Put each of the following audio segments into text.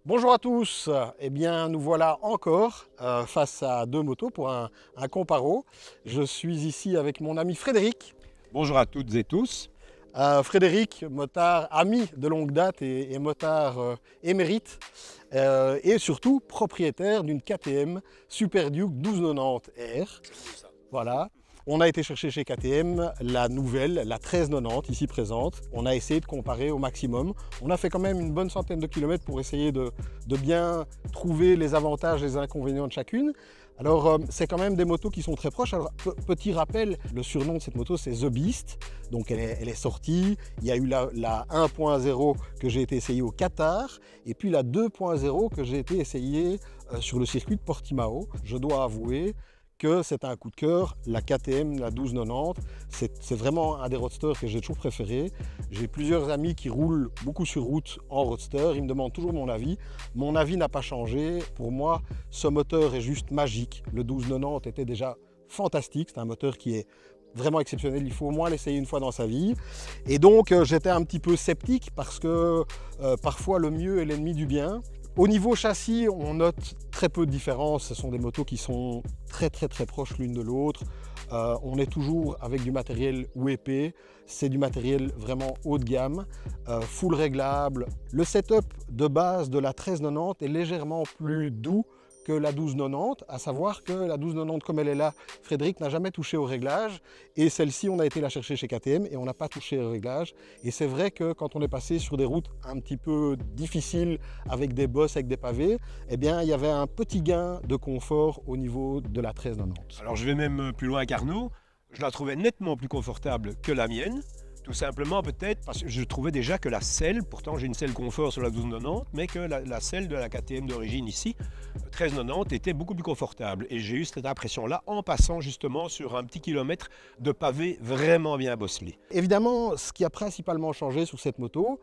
Bonjour à tous, eh bien nous voilà encore face à deux motos pour un comparo. Je suis ici avec mon ami Frédéric. Bonjour à toutes et tous. Frédéric, motard ami de longue date et motard émérite et surtout propriétaire d'une KTM Super Duke 1290R. Voilà. On a été chercher chez KTM la nouvelle, la 1390 ici présente. On a essayé de comparer au maximum. On a fait quand même une bonne centaine de kilomètres pour essayer de bien trouver les avantages et les inconvénients de chacune. Alors c'est quand même des motos qui sont très proches. Alors petit rappel, le surnom de cette moto c'est The Beast. Donc elle est sortie. Il y a eu la 1.0 que j'ai été essayé au Qatar et puis la 2.0 que j'ai été essayé sur le circuit de Portimao. Je dois avouer que c'est un coup de cœur, la KTM, la 1290, c'est vraiment un des roadsters que j'ai toujours préféré. J'ai plusieurs amis qui roulent beaucoup sur route en roadster, ils me demandent toujours mon avis. Mon avis n'a pas changé, pour moi ce moteur est juste magique. Le 1290 était déjà fantastique, c'est un moteur qui est vraiment exceptionnel, il faut au moins l'essayer une fois dans sa vie. Et donc j'étais un petit peu sceptique parce que parfois le mieux est l'ennemi du bien. Au niveau châssis, on note très peu de différence. Ce sont des motos qui sont très proches l'une de l'autre. On est toujours avec du matériel épais. C'est du matériel vraiment haut de gamme, full réglable. Le setup de base de la 1390 est légèrement plus doux que la 1290, à savoir que la 1290 comme elle est là, Frédéric n'a jamais touché au réglage et celle-ci on a été la chercher chez KTM et on n'a pas touché au réglage. Et c'est vrai que quand on est passé sur des routes un petit peu difficiles avec des bosses, avec des pavés, eh bien il y avait un petit gain de confort au niveau de la 1390. Alors je vais même plus loin qu'Arnaud, je la trouvais nettement plus confortable que la mienne. Tout simplement peut-être parce que je trouvais déjà que la selle, pourtant j'ai une selle confort sur la 1290, mais que la selle de la KTM d'origine ici, 1390, était beaucoup plus confortable. Et j'ai eu cette impression-là en passant justement sur un petit kilomètre de pavé vraiment bien bosselé. Évidemment, ce qui a principalement changé sur cette moto,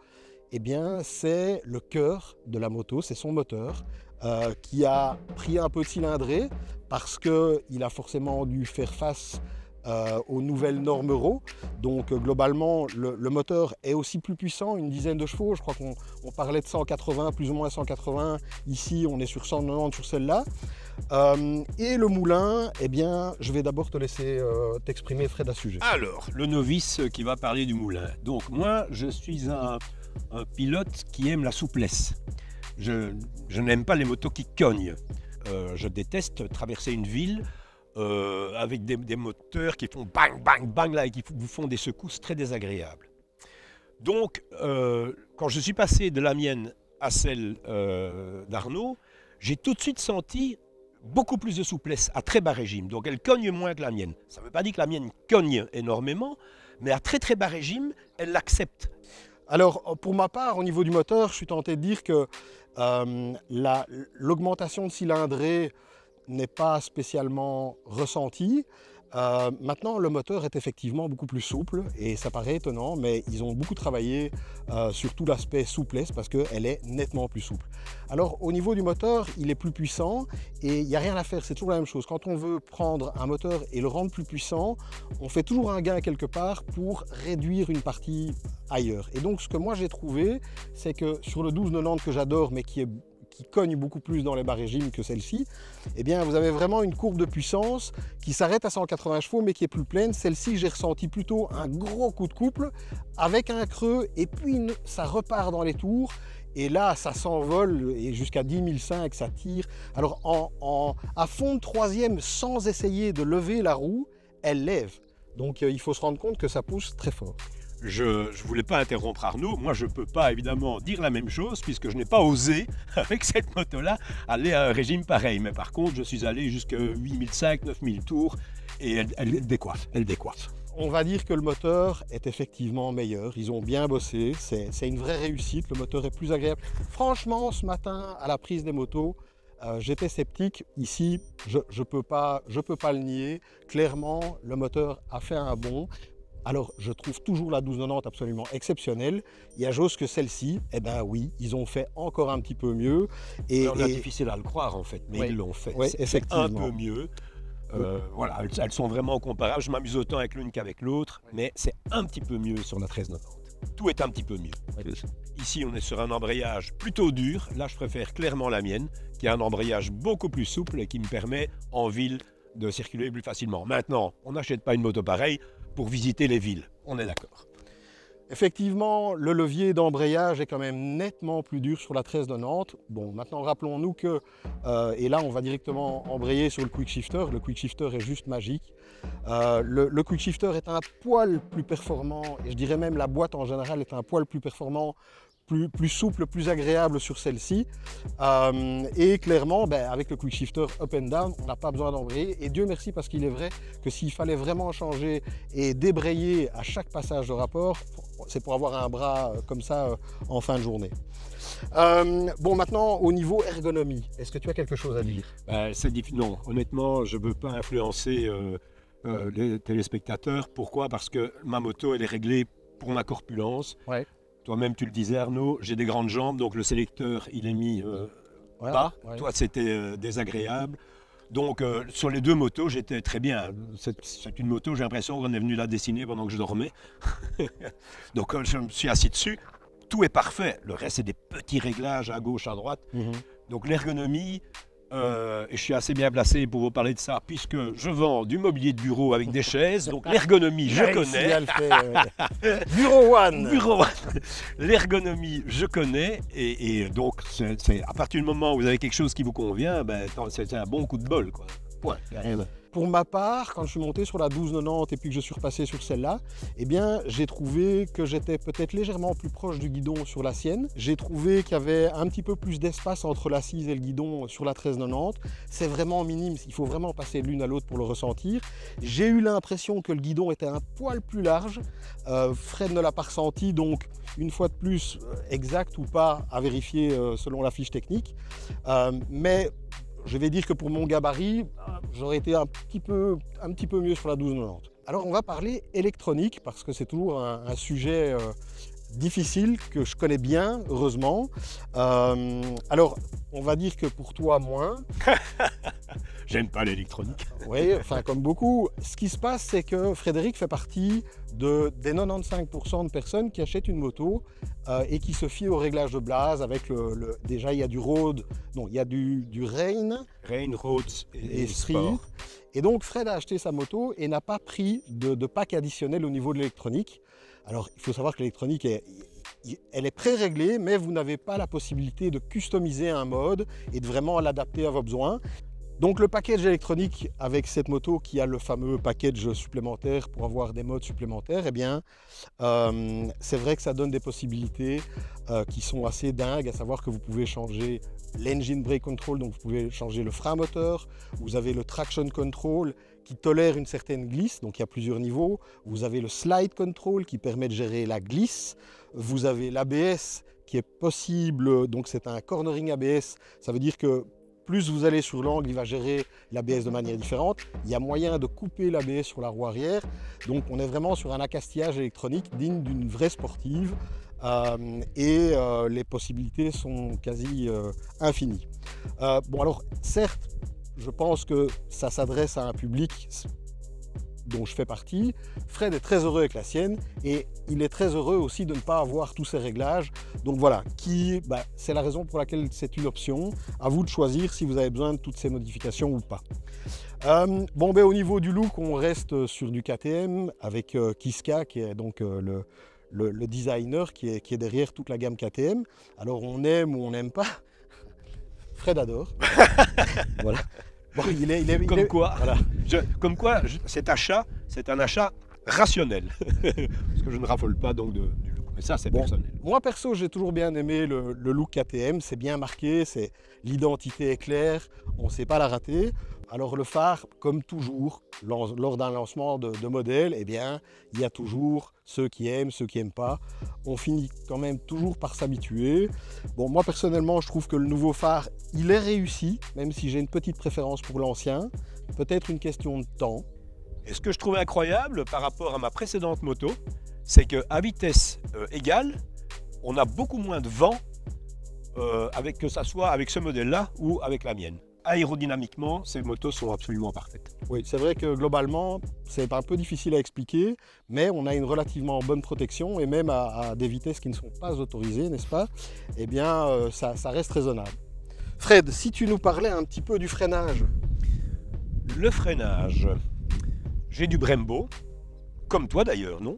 eh bien, c'est le cœur de la moto, c'est son moteur qui a pris un peu de cylindrée parce qu'il a forcément dû faire face aux nouvelles normes Euro. Donc globalement le moteur est aussi plus puissant, une dizaine de chevaux, je crois qu'on parlait de 180, plus ou moins 180, ici on est sur 190 sur celle-là. Et le moulin, eh bien je vais d'abord te laisser t'exprimer Fred à ce sujet. Alors, le novice qui va parler du moulin. Donc moi je suis un pilote qui aime la souplesse. Je n'aime pas les motos qui cognent. Je déteste traverser une ville avec des moteurs qui font bang, bang, bang, là, et qui vous font des secousses très désagréables. Donc, quand je suis passé de la mienne à celle d'Arnaud, j'ai tout de suite senti beaucoup plus de souplesse à très bas régime. Donc, elle cogne moins que la mienne. Ça ne veut pas dire que la mienne cogne énormément, mais à très bas régime, elle l'accepte. Alors, pour ma part, au niveau du moteur, je suis tenté de dire que l'augmentation de cylindrée n'est pas spécialement ressenti. Maintenant, le moteur est effectivement beaucoup plus souple et ça paraît étonnant, mais ils ont beaucoup travaillé sur tout l'aspect souplesse parce qu'elle est nettement plus souple. Alors, au niveau du moteur, il est plus puissant et il n'y a rien à faire, c'est toujours la même chose. Quand on veut prendre un moteur et le rendre plus puissant, on fait toujours un gain quelque part pour réduire une partie ailleurs. Et donc, ce que moi j'ai trouvé, c'est que sur le 1290 que j'adore, mais qui cogne beaucoup plus dans les bas régimes que celle-ci, eh bien vous avez vraiment une courbe de puissance qui s'arrête à 180 chevaux mais qui est plus pleine. Celle-ci, j'ai ressenti plutôt un gros coup de couple avec un creux et puis ça repart dans les tours et là ça s'envole et jusqu'à 10 500 ça tire. Alors à fond de troisième sans essayer de lever la roue, elle lève. Donc il faut se rendre compte que ça pousse très fort. Je ne voulais pas interrompre Arnaud, moi je ne peux pas évidemment dire la même chose puisque je n'ai pas osé avec cette moto-là aller à un régime pareil. Mais par contre je suis allé jusqu'à 8500, 9000 tours et elle décoiffe, elle décoiffe. On va dire que le moteur est effectivement meilleur. Ils ont bien bossé. C'est une vraie réussite. Le moteur est plus agréable. Franchement, ce matin, à la prise des motos, j'étais sceptique. Ici, je peux pas le nier. Clairement, le moteur a fait un bond. Alors, je trouve toujours la 1290 absolument exceptionnelle. Il y a chose que celle-ci, eh ben oui, ils ont fait encore un petit peu mieux. On a difficile à le croire en fait, mais oui, ils l'ont fait. Oui, c'est un peu mieux. Voilà, elles sont vraiment comparables. Je m'amuse autant avec l'une qu'avec l'autre, mais c'est un petit peu mieux sur la 1390. Tout est un petit peu mieux. Oui. Ici, on est sur un embrayage plutôt dur. Là, je préfère clairement la mienne, qui a un embrayage beaucoup plus souple et qui me permet en ville de circuler plus facilement. Maintenant, on n'achète pas une moto pareille pour visiter les villes. On est d'accord. Effectivement, le levier d'embrayage est quand même nettement plus dur sur la 1390. Bon, maintenant rappelons-nous que, et là on va directement embrayer sur le quick shifter. Le quick shifter est juste magique. Le quick shifter est un poil plus performant, et je dirais même la boîte en général est un poil plus performant, plus souple, plus agréable sur celle-ci. Et clairement, avec le quick shifter up and down, on n'a pas besoin d'embrayer. Et Dieu merci, parce qu'il est vrai que s'il fallait vraiment changer et débrayer à chaque passage de rapport, c'est pour avoir un bras comme ça en fin de journée. Bon, maintenant, au niveau ergonomie, est-ce que tu as quelque chose à dire? C'est difficile. Non, honnêtement, je ne veux pas influencer les téléspectateurs. Pourquoi? Parce que ma moto, elle est réglée pour ma corpulence. Ouais. Toi-même, tu le disais, Arnaud, j'ai des grandes jambes, donc le sélecteur, il est mis bas. Ouais. Toi, c'était désagréable. Donc, sur les deux motos, j'étais très bien. C'est une moto, j'ai l'impression qu'on est venu la dessiner pendant que je dormais. Donc, je me suis assis dessus. Tout est parfait. Le reste, c'est des petits réglages à gauche, à droite. Donc, l'ergonomie, et je suis assez bien placé pour vous parler de ça, puisque je vends du mobilier de bureau avec des chaises. Donc, l'ergonomie, je connais. Bureau One. Bureau One. L'ergonomie, je connais. Et donc, c'est à partir du moment où vous avez quelque chose qui vous convient, c'est un bon coup de bol, quoi. Point. Pour ma part, quand je suis monté sur la 1290 et puis que je suis repassé sur celle-là, eh bien, j'ai trouvé que j'étais peut-être légèrement plus proche du guidon sur la sienne. J'ai trouvé qu'il y avait un petit peu plus d'espace entre l'assise et le guidon sur la 1390. C'est vraiment minime, il faut vraiment passer de l'une à l'autre pour le ressentir. J'ai eu l'impression que le guidon était un poil plus large. Fred ne l'a pas ressenti, donc une fois de plus, exact ou pas, à vérifier selon la fiche technique. Mais je vais dire que pour mon gabarit, j'aurais été un petit peu mieux sur la 1290. Alors on va parler électronique, parce que c'est toujours un sujet difficile que je connais bien, heureusement. Alors on va dire que pour toi, moins. J'aime pas l'électronique. Oui, enfin comme beaucoup. Ce qui se passe, c'est que Frédéric fait partie des 95% de personnes qui achètent une moto et qui se fient au réglage de Blaze avec déjà il y a du Road, non, il y a du Rain, Road et Street. Et donc Fred a acheté sa moto et n'a pas pris de pack additionnel au niveau de l'électronique. Alors il faut savoir que l'électronique elle est pré-réglée, mais vous n'avez pas la possibilité de customiser un mode et de vraiment l'adapter à vos besoins. Donc le package électronique avec cette moto qui a le fameux package supplémentaire pour avoir des modes supplémentaires, eh bien c'est vrai que ça donne des possibilités qui sont assez dingues, à savoir que vous pouvez changer l'engine brake control, donc vous pouvez changer le frein moteur, vous avez le traction control qui tolère une certaine glisse, donc il y a plusieurs niveaux, vous avez le slide control qui permet de gérer la glisse, vous avez l'ABS qui est possible, donc c'est un cornering ABS, ça veut dire que plus vous allez sur l'angle, il va gérer l'ABS de manière différente. Il y a moyen de couper l'ABS sur la roue arrière. Donc on est vraiment sur un accastillage électronique digne d'une vraie sportive. Les possibilités sont quasi infinies. Bon alors, certes, je pense que ça s'adresse à un public dont je fais partie. Fred est très heureux avec la sienne et il est très heureux aussi de ne pas avoir tous ces réglages. Donc voilà, c'est la raison pour laquelle c'est une option. À vous de choisir si vous avez besoin de toutes ces modifications ou pas. Au niveau du look, on reste sur du KTM avec Kiska qui est donc le designer qui est derrière toute la gamme KTM. Alors on aime ou on n'aime pas. Fred adore. Voilà. Bon, comme quoi, cet achat, c'est un achat rationnel. Parce que je ne raffole pas donc du look. Mais ça, c'est personnel. Moi, perso, j'ai toujours bien aimé le look KTM. C'est bien marqué, l'identité est claire, on ne sait pas la rater. Alors le phare, comme toujours, lors d'un lancement de modèle, eh bien, il y a toujours ceux qui aiment, ceux qui n'aiment pas. On finit quand même toujours par s'habituer. Bon, moi personnellement, je trouve que le nouveau phare, il est réussi, même si j'ai une petite préférence pour l'ancien. Peut-être une question de temps. Et ce que je trouvais incroyable par rapport à ma précédente moto, c'est qu'à vitesse égale, on a beaucoup moins de vent que ça soit avec ce modèle-là ou avec la mienne. Aérodynamiquement, ces motos sont absolument parfaites. Oui, c'est vrai que globalement, c'est un peu difficile à expliquer, mais on a une relativement bonne protection et même à des vitesses qui ne sont pas autorisées, n'est-ce pas? Eh bien, ça reste raisonnable. Fred, si tu nous parlais un petit peu du freinage. Le freinage, j'ai du Brembo, comme toi d'ailleurs, non?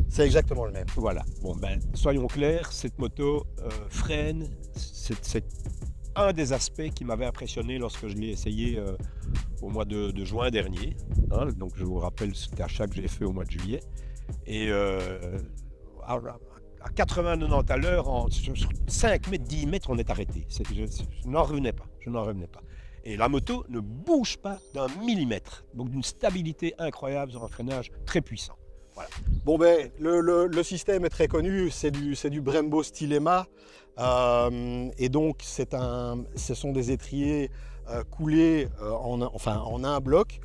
C'est exactement le même. Voilà, bon ben, soyons clairs, cette moto freine, c'est un des aspects qui m'avait impressionné lorsque je l'ai essayé au mois de juin dernier. Hein, donc je vous rappelle cet achat que j'ai fait au mois de juillet. Et à 80-90 à l'heure, sur 5 mètres, 10 mètres, on est arrêté. Je n'en revenais pas, je n'en revenais pas. Et la moto ne bouge pas d'un millimètre. Donc d'une stabilité incroyable sur un freinage très puissant. Voilà. Bon ben, le système est très connu, c'est du Brembo Stilema. Et donc ce sont des étriers coulés en un bloc.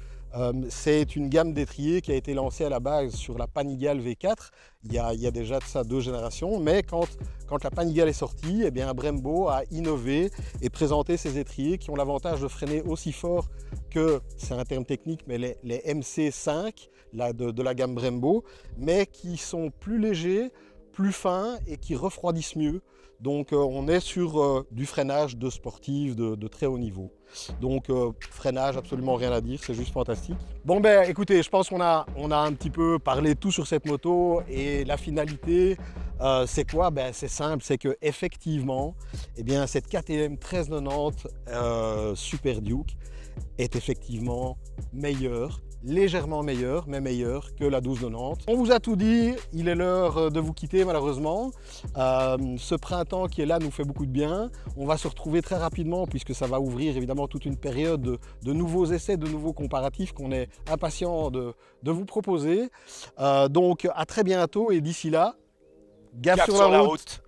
C'est une gamme d'étriers qui a été lancée à la base sur la Panigale V4 il y a déjà de ça 2 générations, mais quand la Panigale est sortie, eh bien Brembo a innové et présenté ces étriers qui ont l'avantage de freiner aussi fort que, c'est un terme technique, mais les MC5 de la gamme Brembo, mais qui sont plus légers, plus fins et qui refroidissent mieux. Donc on est sur du freinage de sportif de très haut niveau. Donc freinage, absolument rien à dire, c'est juste fantastique. Bon ben écoutez, je pense qu'on a un petit peu parlé tout sur cette moto et la finalité, c'est quoi? Ben c'est simple, c'est que effectivement, eh bien cette KTM 1390 Super Duke est effectivement meilleure, légèrement meilleure, mais meilleure que la 1290. On vous a tout dit, il est l'heure de vous quitter malheureusement. Ce printemps qui est là nous fait beaucoup de bien. On va se retrouver très rapidement puisque ça va ouvrir évidemment toute une période de nouveaux essais, de nouveaux comparatifs qu'on est impatient de vous proposer. Donc à très bientôt et d'ici là, gaffe sur la route.